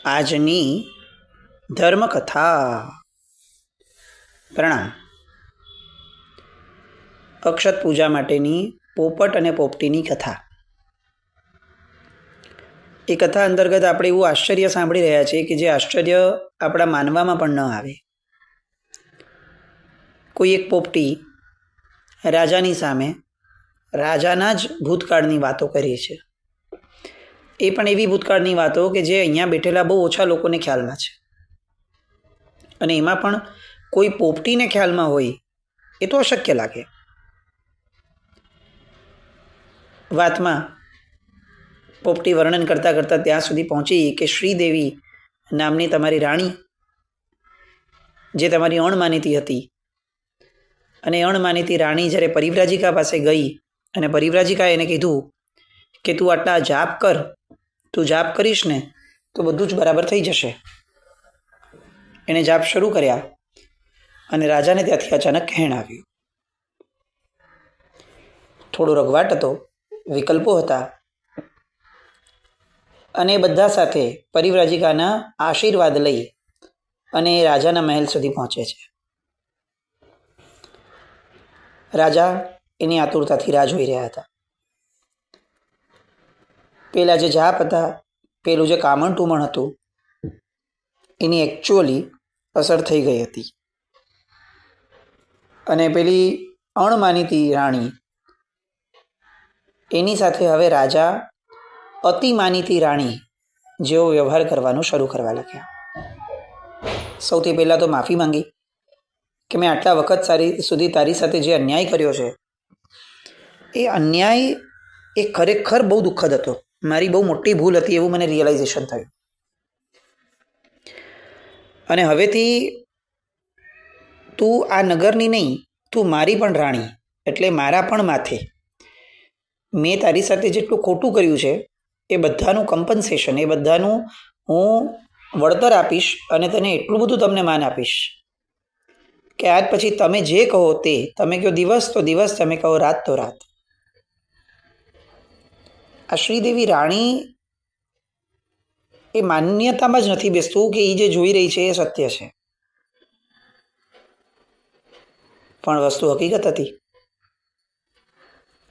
આજની ધર્મકથા. પ્રણામ. અક્ષત પૂજા માટેની પોપટ અને પોપટીની કથા. એ કથા અંતર્ગત આપણે એવું આશ્ચર્ય સાંભળી રહ્યા છીએ કે જે આશ્ચર્ય આપણા માનવામાં પણ ન આવે. કોઈ એક પોપટી રાજાની સામે રાજાના જ ભૂતકાળની વાતો કરી છે. એ પણ એવી ભૂતકાળની વાતો કે જે અહીંયા બેઠેલા બહુ ઓછા લોકોને ખ્યાલમાં છે. અને એમાં પણ કોઈ પોપટીને ખ્યાલમાં હોય એ તો અશક્ય લાગે. વાતમાં પોપટી વર્ણન કરતાં કરતાં ત્યાં સુધી પહોંચી કે શ્રીદેવી નામની તમારી રાણી, જે તમારી અણમાનીતી હતી, અને અણમાનીતી રાણી જ્યારે પરિવ્રાજિકા પાસે ગઈ અને પરિવ્રાજિકાએ એને કીધું કે તું આટલા જાપ કર, તું જાપ કરીશ ને તો બધું જ બરાબર થઈ જશે. એણે જાપ શરૂ કર્યા અને રાજાને ત્યાંથી અચાનક કહેણ આવ્યું. થોડો રઘવાટ હતો, વિકલ્પો હતા, અને બધા સાથે પરિવ્રાજિકાના આશીર્વાદ લઈ અને રાજાના મહેલ સુધી પહોંચે છે. રાજા એની આતુરતાથી રાહ જોઈ રહ્યા હતા. પેલા જે જાપ હતા, પેલું જે કામણ ટુમણ હતું, એની એકચ્યુઅલી અસર થઈ ગઈ હતી. અને પેલી અણમાનીતી રાણી, એની સાથે હવે રાજા અતિ માનીતી રાણી જેવો વ્યવહાર કરવાનું શરૂ કરવા લાગ્યા. સૌથી પહેલાં તો માફી માંગી કે મેં આટલા વખત સુધી તારી સાથે જે અન્યાય કર્યો છે, એ અન્યાય એ ખરેખર બહુ દુઃખદ હતો. મારી બહુ મોટી ભૂલ હતી એવું મને રિયલાઇઝેશન થયું. અને હવેથી તું આ નગરની નહીં, તું મારી પણ રાણી, એટલે મારા પણ માથે મેં તારી સાથે જેટલું ખોટું કર્યું છે એ બધાનું કમ્પન્સેશન, એ બધાનું હું વળતર આપીશ અને તને એટલું બધું તમને માન આપીશ કે આજ પછી તમે જે કહો તે, તમે કહો દિવસ તો દિવસ, તમે કહો રાત તો રાત. આ શ્રીદેવી રાણી એ માન્યતામાં જ નથી બેસતું કે એ જે જોઈ રહી છે એ સત્ય છે. પણ વસ્તુ હકીકત હતી.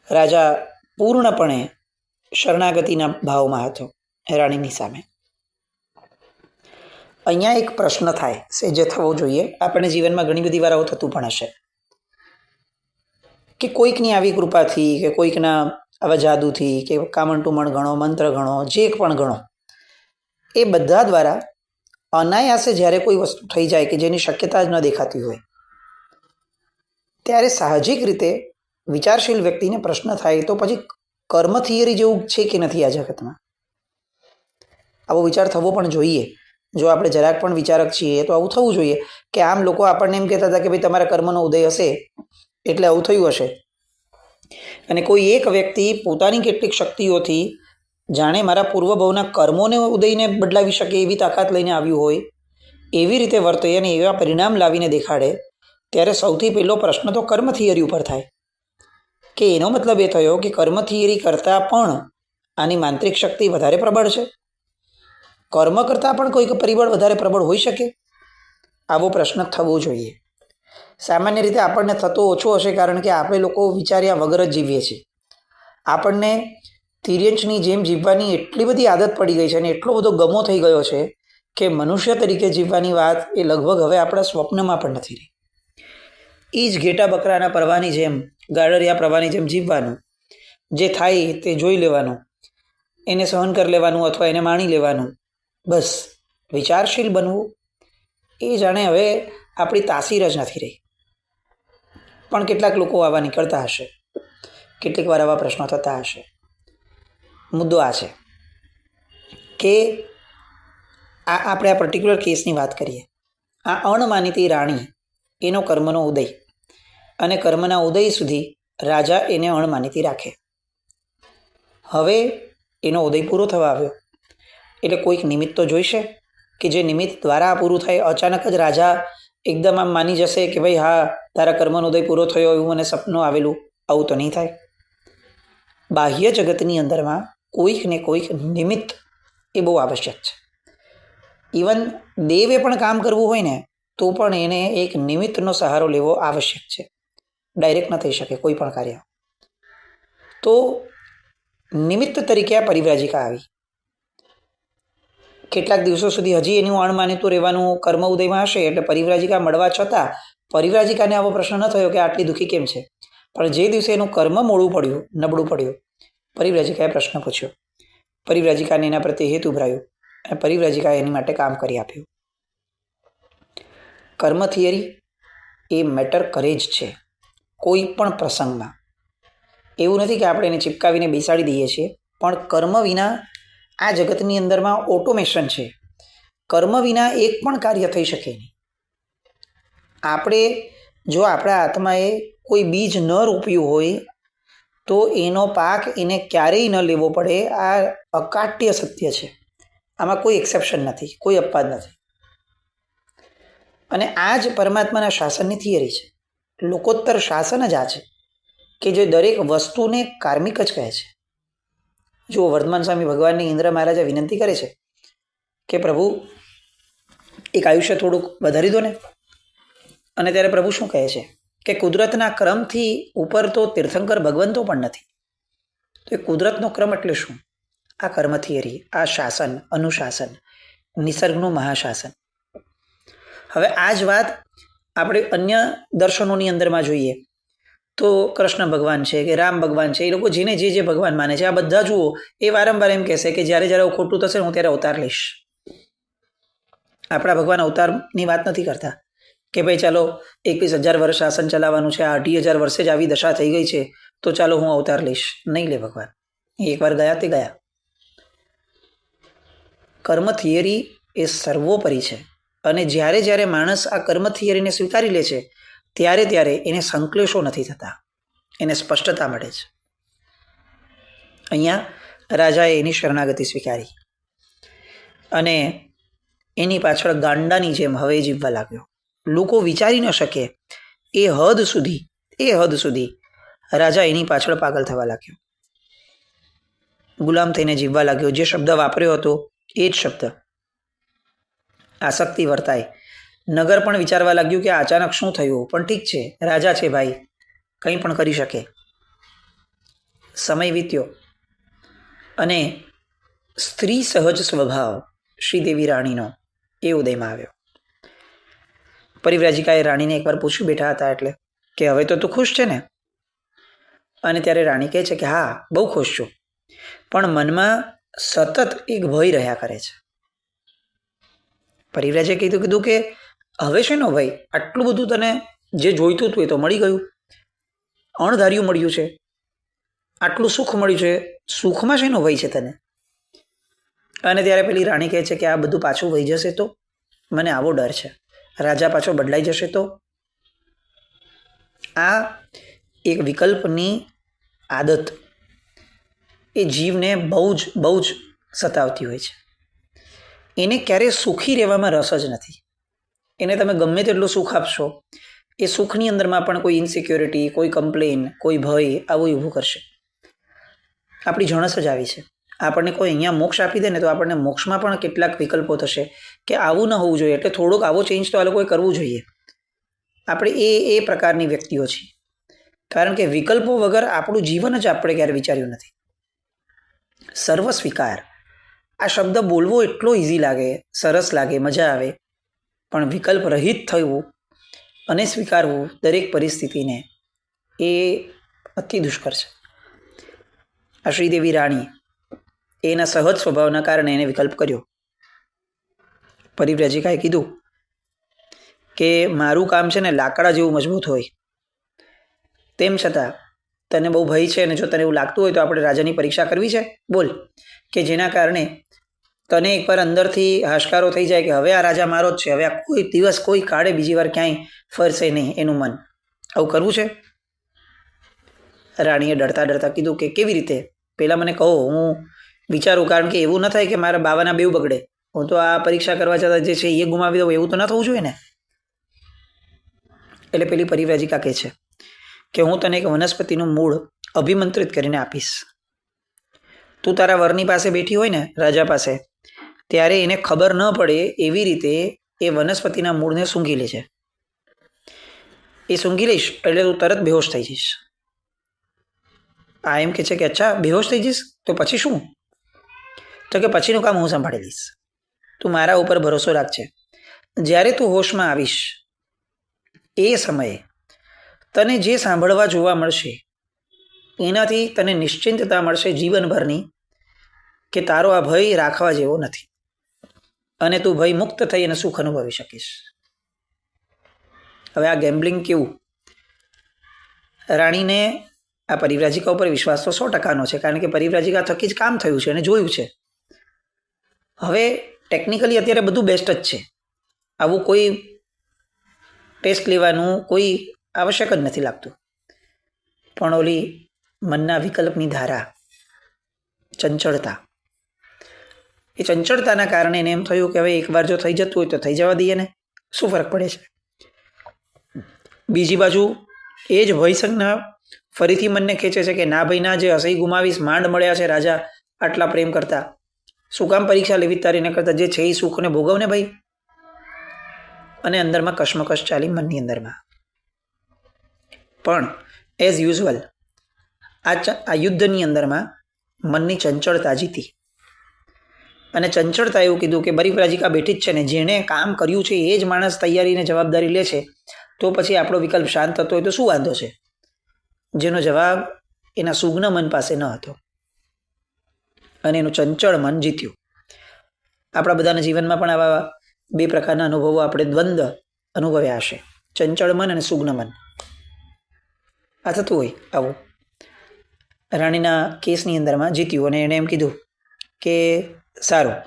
રાજા પૂર્ણપણે શરણાગતિના ભાવમાં હતો રાણીની સામે. અહીંયા એક પ્રશ્ન થાય છે જે થવો જોઈએ. આપણને જીવનમાં ઘણી બધી વાર આવું થતું પણ હશે કે કોઈકની આવી કૃપાથી, કે કોઈકના આવા જાદુથી, કે કામણ ટુમણ ગણો, મંત્ર ગણો, જે પણ ગણો, એ બધા દ્વારા અનાયાસે જ્યારે કોઈ વસ્તુ થઈ જાય કે જેની શક્યતા જ ન દેખાતી હોય, ત્યારે સાહજિક રીતે વિચારશીલ વ્યક્તિને પ્રશ્ન થાય તો પછી કર્મ થિયરી જેવું છે કે નથી આ જગતમાં? આવો વિચાર થવો પણ જોઈએ. જો આપણે જરાક પણ વિચારક છીએ તો આવું થવું જોઈએ કે આમ લોકો આપણને એમ કહેતા હતા કે ભાઈ તમારા કર્મનો ઉદય હશે એટલે આવું થયું હશે. અને કોઈ એક વ્યક્તિ પોતાની કેટલીક શક્તિઓથી જાણે મારા પૂર્વભવના કર્મોને ઉદયને બદલાવી શકે એવી તાકાત લઈને આવ્યું હોય, એવી રીતે વર્તે અને એવા પરિણામ લાવીને દેખાડે, ત્યારે સૌથી પહેલો પ્રશ્ન તો કર્મ થિયરી ઉપર થાય કે એનો મતલબ એ થયો કે કર્મ થિયરી કરતાં પણ આની માંત્રિક શક્તિ વધારે પ્રબળ છે? કર્મ કરતાં પણ કોઈક પરિબળ વધારે પ્રબળ હોઈ શકે? આવો પ્રશ્ન થવો જોઈએ. સામાન્ય રીતે આપણને થતો ઓછો હશે, કારણ કે આપણે લોકો વિચાર્યા વગર જ જીવીએ છીએ. આપણને તિર્યંચની જેમ જીવવાની એટલી બધી આદત પડી ગઈ છે અને એટલો બધો ગમો થઈ ગયો છે કે મનુષ્ય તરીકે જીવવાની વાત એ લગભગ હવે આપણા સ્વપ્નમાં પણ નથી રહી. એ જ ઘેટા બકરાના પ્રવાહની જેમ, ગાડરિયા પ્રવાહની જેમ જીવવાનું, જે થાય તે જોઈ લેવાનું, એને સહન કરી લેવાનું અથવા એને માણી લેવાનું. બસ વિચારશીલ બનવું એ જાણે હવે આપણી તાસીર જ નથી રહી. પણ કેટલાક લોકો આવા નીકળતા હશે, કેટલીક વાર આવા પ્રશ્નો થતા હશે. મુદ્દો આ છે કે આપણે આ પર્ટિક્યુલર કેસની વાત કરીએ. આ અણમાનીતી રાણી, એનો કર્મનો ઉદય, અને કર્મના ઉદય સુધી રાજા એને અણમાનીતી રાખે. હવે એનો ઉદય પૂરો થવા આવ્યો એટલે કોઈક નિમિત્ત તો જોઈશે કે જે નિમિત્ત દ્વારા પૂરું થાય. અચાનક જ રાજા એકદમ આમ માની જશે કે ભાઈ હા, તારા કર્મનો ઉદય પૂરો થયો એવું મને સપનું આવેલું, આવું તો નહીં થાય. બાહ્ય જગતની અંદરમાં કોઈક ને કોઈક નિમિત્ત એ બહુ આવશ્યક છે. ઇવન દેવે પણ કામ કરવું હોય ને તો પણ એને એક નિમિત્તનો સહારો લેવો આવશ્યક છે. ડાયરેક્ટ ન થઈ શકે કોઈ પણ કાર્ય. તો નિમિત્ત તરીકે આ પરિવ્રાજિકા આવી. કેટલાક દિવસો સુધી હજી એનું અણમાનીતું રહેવાનું કર્મ ઉદયમાં હશે, એટલે પરિવ્રાજિકા મળવા છતાં પરિવ્રાજિકાને આવો પ્રશ્ન ન થયો કે આટલી દુઃખી કેમ છે. પણ જે દિવસે એનું કર્મ મોડું પડ્યું, નબળું પડ્યું, પરિવ્રાજિકાએ પ્રશ્ન પૂછ્યો. પરિવ્રાજિકાને એના પ્રત્યે હેત ઉભરાયું અને પરિવ્રાજિકાએ એની માટે કામ કરી આપ્યું. કર્મ થિયરી એ મેટર કરે જ છે કોઈ પણ પ્રસંગમાં. એવું નથી કે આપણે એને ચિપકાવીને બેસાડી દઈએ છીએ, પણ કર્મ વિના આ જગતની અંદરમાં ઓટોમેશન છે. કર્મ વિના એક પણ કાર્ય થઈ શકે નહીં. આપણે જો આપણા આત્માએ કોઈ બીજ ન રોપ્યું હોય તો એનો પાક એને ક્યારેય ન લેવો પડે. આ અકાટ્ય સત્ય છે. આમાં કોઈ એક્સેપ્શન નથી, કોઈ અપવાદ નથી. અને આ જ પરમાત્માના શાસનની થિયરી છે. લોકોત્તર શાસન જ આ છે કે જે દરેક વસ્તુને કાર્મિક જ કહે છે. જો વર્ધમાન સ્વામી ભગવાનની ઇન્દ્ર મહારાજા વિનંતી કરે છે કે પ્રભુ એક આયુષ્ય થોડુંક વધારી દો ને, અને ત્યારે પ્રભુ શું કહે છે કે કુદરતના ક્રમથી ઉપર તો તીર્થંકર ભગવંતો પણ નથી. તો એ કુદરતનો ક્રમ એટલે શું? આ કર્મ થિયરી, આ શાસન, અનુશાસન, નિસર્ગનું મહાશાસન. હવે આ જ વાત આપણે અન્ય દર્શનોની અંદરમાં જોઈએ તો કૃષ્ણ ભગવાન છે કે રામ ભગવાન છે, એ લોકો જેને જે ભગવાન માને છે, આ બધા જુઓ એ વારંવાર એમ કહેશે કે જ્યારે જ્યારે ખોટું થશે હું ત્યારે અવતાર લઈશ. આપણા ભગવાન અવતારની વાત નથી કરતા કે ભાઈ ચાલો 21,000 વર્ષ શાસન ચલાવવાનું છે, આ 18,000 વર્ષે જ આવી દશા થઈ ગઈ છે તો ચાલો હું અવતાર લઈશ. નહીં લે ભગવાન. એકવાર ગયા તે ગયા. કર્મ થિયરી એ સર્વોપરી છે. અને જ્યારે જ્યારે માણસ આ કર્મ થિયરીને સ્વીકારી લે છે ત્યારે ત્યારે એને સંક્લેશો નથી થતા, એને સ્પષ્ટતા મળે છે. અહીંયા રાજાએ એની શરણાગતિ સ્વીકારી અને એની પાછળ ગાંડાની જેમ હવે જીવવા લાગ્યો. લોકો વિચારી ન શકે એ હદ સુધી રાજા એની પાછળ પાગલ થવા લાગ્યો, ગુલામ થઈને જીવવા લાગ્યો. જે શબ્દ વાપર્યો હતો એ જ શબ્દ, આસક્તિ વર્તાય. નગર પણ વિચારવા લાગ્યું કે અચાનક શું થયું, પણ ઠીક છે, રાજા છે ભાઈ, કંઈ પણ કરી શકે. સમય વીત્યો અને સ્ત્રી સહજ સ્વભાવ શ્રીદેવી રાણીનો એ ઉદયમાં આવ્યો. પરિવ્રાજિકાએ રાણીને એકવાર પૂછ્યું બેઠા હતા એટલે કે હવે તો તું ખુશ છે ને? અને ત્યારે રાણી કહે છે કે હા, બહુ ખુશ છું, પણ મનમાં સતત એક ભય રહ્યા કરે છે. પરિવ્રાજે કીધું કે હવે શેનો ભય? આટલું બધું તને જે જોઈતું હતું એ તો મળી ગયું, અણધાર્યું મળ્યું છે, આટલું સુખ મળ્યું છે, સુખમાં શેનો ભય છે તને? અને ત્યારે પેલી રાણી કહે છે કે આ બધું પાછું વહી જશે તો? મને આવો ડર છે. રાજા પાછો બદલાઈ જશે તો? આ એક વિકલ્પની આદત એ જીવને બહુ જ સતાવતી હોય છે. એને ક્યારેય સુખી રહેવામાં રસ જ નથી. એને તમે ગમે તેટલું સુખ આપશો, એ સુખની અંદરમાં પણ કોઈ ઇન્સિક્યોરિટી, કોઈ કમ્પ્લેન, કોઈ ભય આવું ઊભું કરશે. આપણી જણસ જ આવી છે. આપણને કોઈ અહીંયા મોક્ષ આપી દે ને તો આપણને મોક્ષમાં પણ કેટલાક વિકલ્પો થશે કે આવું ન હોવું જોઈએ, એટલે થોડોક આવો ચેન્જ તો આ લોકોએ કરવું જોઈએ. આપણે એ પ્રકારની વ્યક્તિઓ છીએ, કારણ કે વિકલ્પો વગર આપણું જીવન જ આપણે ક્યારે વિચાર્યું નથી. સર્વ સ્વીકાર, આ શબ્દ બોલવો એટલો ઇઝી લાગે, સરસ લાગે, મજા આવે, પણ વિકલ્પ રહિત થવું અને સ્વીકારવું દરેક પરિસ્થિતિને એ અતિ દુષ્કર છે. આ શ્રીદેવી રાણી એના સહજ સ્વભાવના કારણે એને વિકલ્પ કર્યો. પરિવ્રાજિકાએ કીધું કે મારું કામ છે ને લાકડા જેવું મજબૂત હોય, તેમ છતાં તને બહુ ભય છે અને જો તને એવું લાગતું હોય તો આપણે રાજાની પરીક્ષા કરવી છે, બોલ, કે જેના કારણે તને એકવાર અંદરથી હાશકારો થઈ જાય કે હવે આ રાજા મારો જ છે, હવે આ કોઈ દિવસ કોઈ કાળે બીજી વાર ક્યાંય ફરશે નહીં એનું મન. આવું કરવું છે? રાણીએ ડરતા કીધું કે કેવી રીતે? પહેલાં મને કહો, હું વિચારું, કારણ કે એવું ન થાય કે મારા બાવાના બેવ બગડે. હું તો આ પરીક્ષા કરવા છતાં જે છે એ ગુમાવી દઉં, એવું તો ન થવું જોઈએ ને. એટલે પેલી પરિવ્રાજિકા કહે છે કે હું તને એક વનસ્પતિનું મૂળ અભિમંત્રિત કરીને આપીશ. તું તારા વરની પાસે બેઠી હોય ને, રાજા પાસે, ત્યારે એને ખબર ન પડે એવી રીતે એ વનસ્પતિના મૂળને સૂંઘી લે છે. એ સૂંઘી લઈશ એટલે તું તરત બેહોશ થઈ જઈશ. આ એમ કે છે કે અચ્છા બેહોશ થઈ જઈશ તો પછી શું? તો કે પછીનું કામ હું સંભાળી લઈશ, તું મારા ઉપર ભરોસો રાખજે. જ્યારે તું હોશમાં આવીશ એ સમયે તને જે સાંભળવા જોવા મળશે એનાથી તને નિશ્ચિંતતા મળશે જીવનભરની કે તારો આ ભય રાખવા જેવો નથી અને તું ભય મુક્ત થઈ અને સુખ અનુભવી શકીશ. હવે આ ગેમ્બલિંગ કેવું? રાણીને આ પરિવ્રાજિકા ઉપર વિશ્વાસ તો 100%નો છે, કારણ કે પરિવ્રાજિકા થકી જ કામ થયું છે અને જોયું છે. હવે ટેકનિકલી અત્યારે બધું બેસ્ટ જ છે, આવું કોઈ ટેસ્ટ લેવાનું કોઈ આવશ્યક જ નથી લાગતું. પણ ઓલી મનના વિકલ્પની ધારા, ચંચળતા, એ ચંચળતાના કારણે એને એમ થયું કે હવે એકવાર જો થઈ જતું હોય તો થઈ જવા દઈએ ને, શું ફરક પડે છે. બીજી બાજુ એ જ ભયસંજ્ઞા ફરીથી મનને ખેંચે છે કે ના ભાઈ ના, જે હસઈ ગુમાવીશ, માંડ મળ્યા છે રાજા આટલા પ્રેમ કરતા, શું કામ પરીક્ષા લેવી તારી ન કરતા, જે છે એ સુખને ભોગવને ભાઈ. અને અંદરમાં કશ્મકશ ચાલી મનની અંદરમાં. પણ એઝ યુઝ્યુઅલ આ યુદ્ધની અંદરમાં મનની ચંચળતા જીતી. અને ચંચળતા એવું કીધું કે પરિવ્રાજિકા બેઠી જ છે ને, જેણે કામ કર્યું છે એ જ માણસ તૈયારીને જવાબદારી લે છે, તો પછી આપણો વિકલ્પ શાંત થતો હોય તો શું વાંધો છે? જેનો જવાબ એના સુગ્ન મન પાસે ન હતો અને એનું ચંચળ મન જીત્યું. આપણા બધાના જીવનમાં પણ આવા 2 પ્રકારના અનુભવો આપણે દ્વંદ્વ અનુભવ્યા હશે, ચંચળ મન અને સુગ્ન મન. આ થતું હોય આવું. રાણીના કેસની અંદરમાં જીત્યું અને એણે એમ કીધું કે સારું,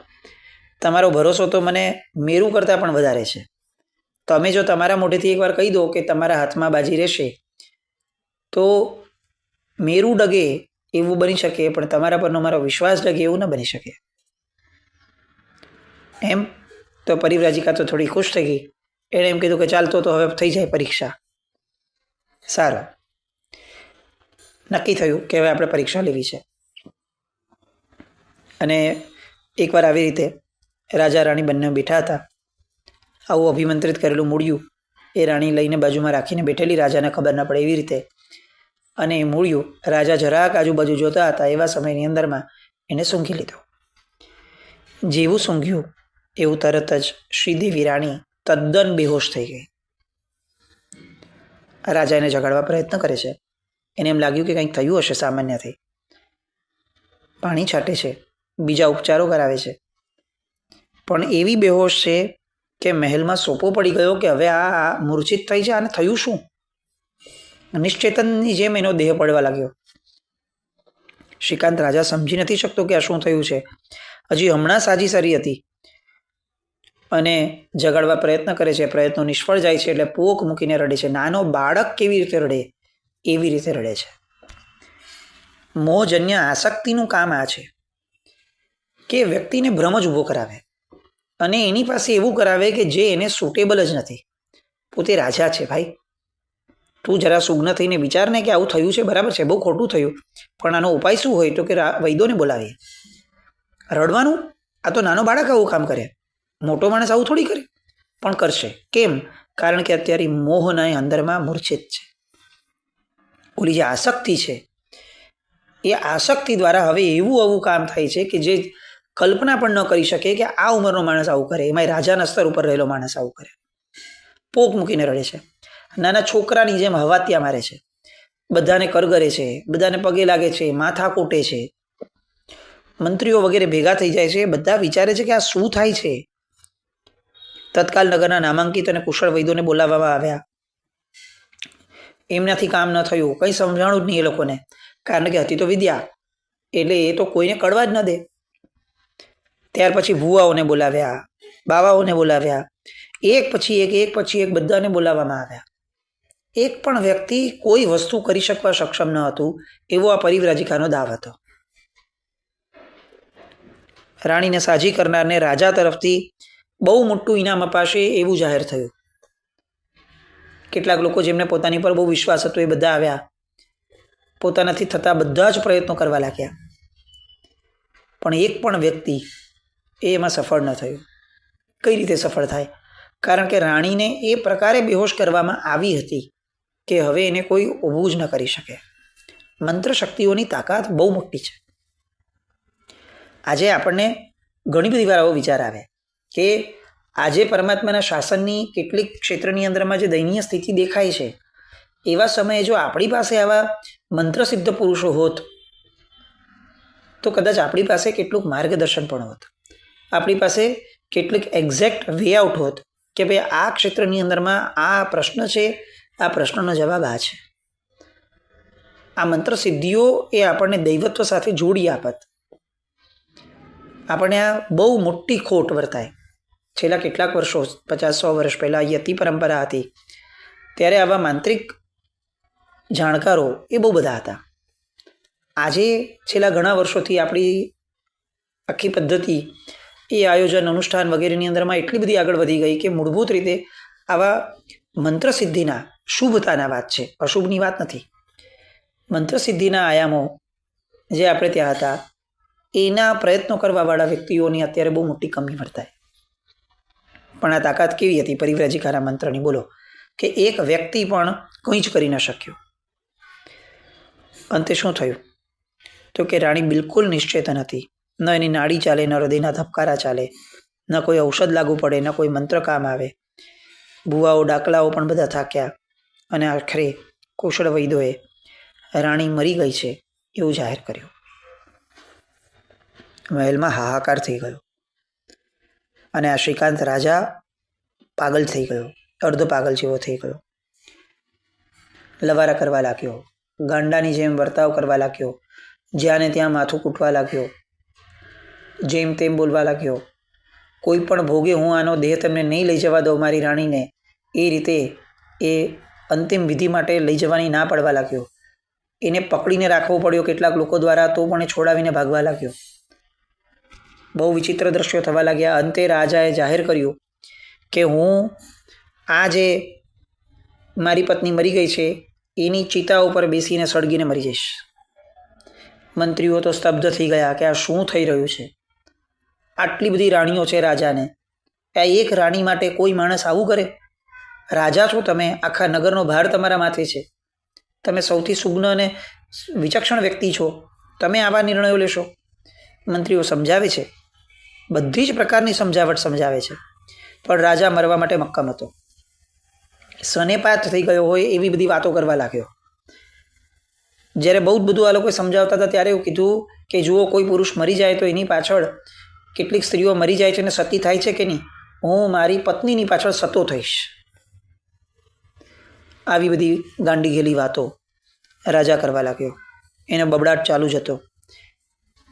તમારો ભરોસો તો મને મેરુ કરતાં પણ વધારે છે. તમે જો તમારા મોઢેથી એકવાર કહી દો કે તમારા હાથમાં બાજી રહેશે તો મેરુ ડગે એવું બની શકે, પણ તમારા પરનો મારો વિશ્વાસ ડગે એવું ન બની શકે. એમ તો પરિવ્રાજિકા તો થોડી ખુશ થઈ ગઈ. એણે એમ કીધું કે ચાલતો તો હવે થઈ જાય પરીક્ષા. સારું, નક્કી થયું કે હવે આપણે પરીક્ષા લેવી છે. અને એકવાર આવી રીતે રાજા રાણી બંને બેઠા હતા. આવું અભિમંત્રિત કરેલું મૂળિયું એ રાણી લઈને બાજુમાં રાખીને બેઠેલી, રાજાને ખબર ન પડે એવી રીતે. અને એ મૂળિયું રાજા જરાક આજુબાજુ જોતા હતા એવા સમયની અંદરમાં એને સૂંઘી લીધું. જેવું સૂંઘ્યું એવું તરત જ શ્રીદેવી રાણી તદ્દન બેહોશ થઈ ગઈ. રાજા એને જગાડવા પ્રયત્ન કરે છે. એને એમ લાગ્યું કે કંઈક થયું હશે સામાન્યથી. પાણી છાંટે છે, બીજા ઉપચારો કરાવે છે, પણ એવી બેહોશ છે કે મહેલમાં સોપો પડી ગયો કે હવે આ મૂર્છિત થઈ છે, આને થયું શું? નિશ્ચેતનની જેમ એનો દેહ પડવા લાગ્યો. શ્રીકાંત રાજા સમજી નથી શકતો કે આ શું થયું છે. હજી હમણાં સાજી સારી હતી અને જગાડવા પ્રયત્ન કરે છે, પ્રયત્નો નિષ્ફળ જાય છે એટલે પોક મૂકીને રડે છે. નાનો બાળક કેવી રીતે રડે એવી રીતે રડે છે. મોહજન્ય આસક્તિનું કામ આ છે કે વ્યક્તિને ભ્રમ જ ઊભો કરાવે અને એની પાસે એવું કરાવે કે જે એને સુટેબલ જ નથી. પોતે રાજા છે ભાઈ, તું જરા સુગ્ન થઈને વિચાર ને કે આવું થયું છે, બરાબર છે, બહુ ખોટું થયું, પણ આનો ઉપાય શું હોય? તો કે વૈદોને બોલાવીએ. રડવાનું? આ તો નાનો બાળક આવું કામ કરે, મોટો માણસ આવું થોડી કરે, પણ કરશે. કેમ? કારણ કે અત્યારે મોહના અંદરમાં મૂર્છિત છે. ઓલી જે આસક્તિ છે એ આસક્તિ દ્વારા હવે એવું આવું કામ થાય છે કે જે કલ્પના પણ ન કરી શકે કે આ ઉંમરનો માણસ આવું કરે, એમાં રાજાના સ્તર ઉપર રહેલો માણસ આવું કરે. પોક મૂકીને રડે છે, નાના છોકરાની જેમ હવાત્યા મારે છે, બધાને કરગરે છે, બધાને પગે લાગે છે, માથા કોટે છે. મંત્રીઓ વગેરે ભેગા થઈ જાય છે, બધા વિચારે છે કે આ શું થાય છે. તત્કાલ નગરના નામાંકિત અને કુશળ વૈદોને બોલાવવામાં આવ્યા. એમનાથી કામ ન થયું, કંઈ સમજાણું જ નહીં એ લોકોને, કારણ કે હતી તો વિદ્યા એટલે એ તો કોઈને કળવા જ ન દે. ત્યાર પછી ભુવાઓને બોલાવ્યા, બાવાઓને બોલાવ્યા, એક પછી એક બધાને બોલાવવામાં આવ્યા. એક પણ વ્યક્તિ કોઈ વસ્તુ કરી શકવા સક્ષમ ન હતું એવો આ પરિવ્રાજિકાનો દાવ હતો. રાણીને સાજી કરનારને રાજા તરફથી બહુ મોટું ઇનામ અપાશે એવું જાહેર થયું. કેટલાક લોકો જેમને પોતાની પર બહુ વિશ્વાસ હતો એ બધા આવ્યા, પોતાનાથી થતા બધા જ પ્રયત્નો કરવા લાગ્યા, પણ એક પણ વ્યક્તિ એ એમાં સફળ ન થયું. કઈ રીતે સફળ થાય? કારણ કે રાણીને એ પ્રકારે બેહોશ કરવામાં આવી હતી કે હવે એને કોઈ ઊભું જ ન કરી શકે. મંત્ર શક્તિઓની તાકાત બહુ મોટી છે. આજે આપણને ઘણી બધી વાર આવો વિચાર આવે કે આજે પરમાત્માના શાસનની કેટલીક ક્ષેત્રની અંદરમાં જે દયનીય સ્થિતિ દેખાય છે, એવા સમયે જો આપણી પાસે આવા મંત્રસિદ્ધ પુરુષો હોત તો કદાચ આપણી પાસે કેટલુંક માર્ગદર્શન પણ હોત, આપણી પાસે કેટલીક એક્ઝેક્ટ વે આઉટ હોત કે ભાઈ આ ક્ષેત્રની અંદરમાં આ પ્રશ્ન છે, આ પ્રશ્નનો જવાબ આ છે. આ મંત્ર સિદ્ધિઓ એ આપણને દૈવત્વ સાથે જોડી આપત. આપણને આ બહુ મોટી ખોટ વર્તાય. છેલ્લા કેટલાક વર્ષો 50-100 વર્ષ પહેલાં યતિ પરંપરા હતી, ત્યારે આવા માંત્રિક જાણકારો એ બહુ બધા હતા. આજે છેલ્લા ઘણા વર્ષોથી આપણી આખી પદ્ધતિ એ આયોજન અનુષ્ઠાન વગેરેની અંદરમાં એટલી બધી આગળ વધી ગઈ કે મૂળભૂત રીતે આવા મંત્રસિદ્ધિના શુભતાના વાત છે, અશુભની વાત નથી. મંત્રસિદ્ધિના આયામો જે આપણે ત્યાં હતા એના પ્રયત્નો કરવાવાળા વ્યક્તિઓની અત્યારે બહુ મોટી કમી વર્તાય. પણ આ તાકાત કેવી હતી પરિવ્રાજિકાના મંત્રની? બોલો કે એક વ્યક્તિ પણ કંઈ જ કરી ન શક્યો. અંતે શું થયું? તો કે રાણી બિલકુલ નિશ્ચેતન હતી. ન એની નાડી ચાલે, ન હૃદયના ધબકારા ચાલે, ન કોઈ ઔષધ લાગુ પડે, ન કોઈ મંત્ર કામ આવે. ભુવાઓ ડાકલાઓ પણ બધા થાક્યા અને આખરે કુશળ વૈદ્યોએ રાણી મરી ગઈ છે એવું જાહેર કર્યું. મહેલમાં હાહાકાર થઈ ગયો અને આ શ્રીકાંત રાજા પાગલ થઈ ગયો, અર્ધ પાગલ જેવો થઈ ગયો. લવારા કરવા લાગ્યો, ગાંડાની જેમ વર્તાવ કરવા લાગ્યો, જ્યાં ને ત્યાં માથું કૂટવા લાગ્યો, જેમ તેમ બોલવા લાગ્યો. કોઈ પણ ભોગે હું આનો દેહ તમને નહીં લઈ જવા દઉં મારી રાણીને, એ રીતે એ અંતિમ વિધિ માટે લઈ જવાની ના પાડવા લાગ્યો. એને પકડીને રાખવો પડ્યો કેટલાક લોકો દ્વારા, તો પણ એ છોડાવીને ભાગવા લાગ્યો. બહુ વિચિત્ર દ્રશ્યો થવા લાગ્યા. અંતે રાજાએ જાહેર કર્યું કે હું આ જે મારી પત્ની મરી ગઈ છે એની ચિતા ઉપર બેસીને સળગીને મરી જઈશ. મંત્રીઓ તો સ્તબ્ધ થઈ ગયા કે આ શું થઈ રહ્યું છે? આટલી બધી રાણીઓ છે રાજાને, આ એક રાણી માટે કોઈ માણસ આવું કરે? રાજા છો તમે, આખા નગરનો ભાર તમારા માથે છે, તમે સૌથી સુગ્ન અને વિચક્ષણ વ્યક્તિ છો, તમે આવા નિર્ણયો લેશો? મંત્રીઓ સમજાવે છે, બધી જ પ્રકારની સમજાવટ સમજાવે છે, પણ રાજા મરવા માટે મક્કમ હતો. સનેપાત થઈ ગયો હોય એવી બધી વાતો કરવા લાગ્યો. જ્યારે બહુ જ બધું આ લોકો સમજાવતા હતા ત્યારે એવું કીધું કે જુઓ, કોઈ પુરુષ મરી જાય તો એની પાછળ કેટલીક સ્ત્રીઓ મરી જાય છે અને સતી થાય છે કે નહીં, હું મારી પત્નીની પાછળ સતો થઈશ. આવી બધી ગાંડી ગેલી વાતો રાજા કરવા લાગ્યો. એનો બબડાટ ચાલુ જ હતો.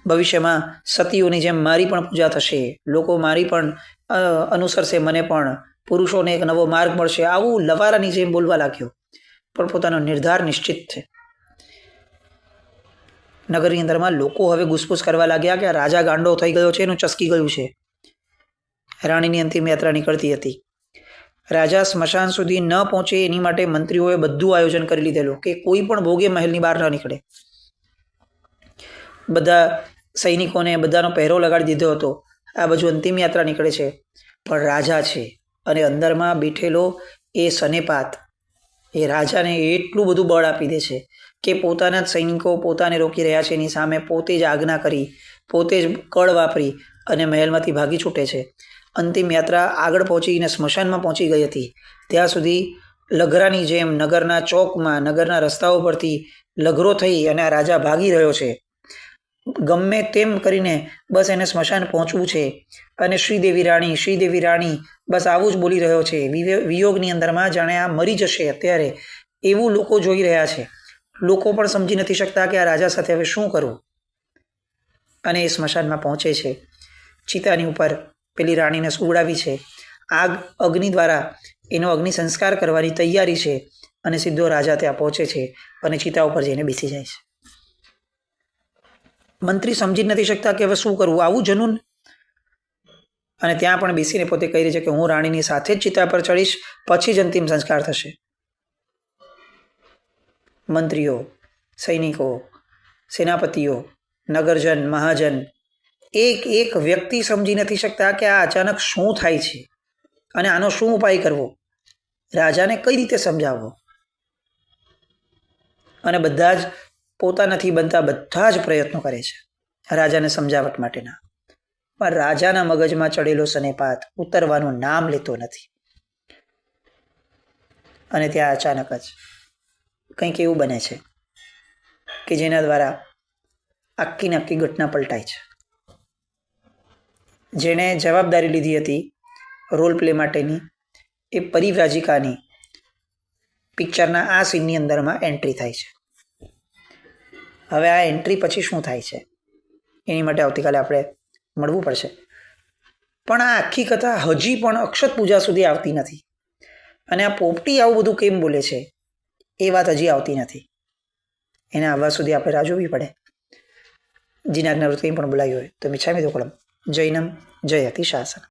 ભવિષ્યમાં સતીઓની જેમ મારી પણ પૂજા થશે, લોકો મારી પણ અનુસરશે, મને પણ પુરુષોને એક નવો માર્ગ મળશે, આવું લવારાની જેમ બોલવા લાગ્યો. પણ પોતાનો નિર્ધાર નિશ્ચિત છે. નગરની અંદરમાં લોકો હવે ઘૂસપૂસ કરવા લાગ્યા કે રાજા ગાંડો થઈ ગયો છે, એનું ચસકી ગયું છે. રાણીની અંતિમ યાત્રા નીકળતી હતી. રાજા સ્મશાન સુધી ન પહોંચે એની માટે મંત્રીઓએ બધું આયોજન કરી લીધેલું કે કોઈ પણ ભોગે મહેલની બહાર ન નીકળે. બધા સૈનિકોને બધાનો પહેરો લગાડી દીધો હતો. આ બાજુ અંતિમ યાત્રા નીકળે છે, પણ રાજા છે અને અંદરમાં બેઠેલો એ સનેપાત એ રાજાને એટલું બધું બળ આપી દે છે કે પોતાના જ સૈનિકો પોતાને રોકી રહ્યા છે એની સામે પોતે જ આજ્ઞા કરી, પોતે જ કળ વાપરી અને મહેલમાંથી ભાગી છૂટે છે. અંતિમ યાત્રા આગળ પહોંચીને સ્મશાનમાં પહોંચી ગઈ હતી. ત્યાં સુધી લઘરાની જેમ નગરના ચોકમાં, નગરના રસ્તાઓ પરથી લઘરો થઈ અને આ રાજા ભાગી રહ્યો છે. ગમે તેમ કરીને બસ એને સ્મશાન પહોંચવું છે અને શ્રીદેવી રાણી, શ્રીદેવી રાણી બસ આવું જ બોલી રહ્યો છે. વિયોગની અંદરમાં જાણે આ મરી જશે અત્યારે એવું લોકો જોઈ રહ્યા છે. લોકો પણ સમજી નથી શકતા કે આ રાજા સાથે હવે શું કરવું. અને એ સ્મશાનમાં પહોંચે છે. ચિતાની ઉપર પેલી રાણીને સુવડાવી છે. આગ અગ્નિ દ્વારા એનો અગ્નિ સંસ્કાર કરવાની તૈયારી છે અને સીધો રાજા ત્યાં પહોંચે છે અને ચિતા ઉપર જઈને બેસી જાય છે. મંત્રી સમજી નથી શકતા કે હવે શું કરવું, આવું જનૂન. અને ત્યાં પણ બેસીને પોતે કહી રહી છે કે હું રાણીની સાથે જ ચિતા પર ચડીશ, પછી જ અંતિમ સંસ્કાર થશે. મંત્રીઓ, સૈનિકો, સેનાપતિઓ, નગરજન, મહાજન એક વ્યક્તિ સમજી નથી શકતા કે આ અચાનક શું થાય છે અને આનો શું ઉપાય કરવો, રાજાને કઈ રીતે સમજાવવો. અને બધા જ પોતાનાથી બનતા બધા જ પ્રયત્નો કરે છે રાજાને સમજાવટ માટેના, પણ રાજાના મગજમાં ચડેલો સનેપાત ઉતરવાનું નામ લેતો નથી. અને ત્યાં અચાનક જ કંઈક એવું બને છે કે જેના દ્વારા આખી ઘટના પલટાય છે. જેણે જવાબદારી લીધી હતી રોલ પ્લે માટેની, એ પરિવ્રાજિકાની પિક્ચરના આ સીનની અંદરમાં એન્ટ્રી થાય છે. હવે આ એન્ટ્રી પછી શું થાય છે એની માટે આવતીકાલે આપણે મળવું પડશે. પણ આ આખી કથા હજી પણ અક્ષત પૂજા સુધી આવતી નથી. અને આ પોપટી આવું બધું કેમ બોલે છે એ વાત હજી આવતી નથી. એના આવવા સુધી આપણે રાહ જોવી પડે. જીનાજ્ઞા કંઈ પણ બોલાવી હોય તો મિચ્છામિ દુક્કડમ. જૈનમ જયતિ શાસન.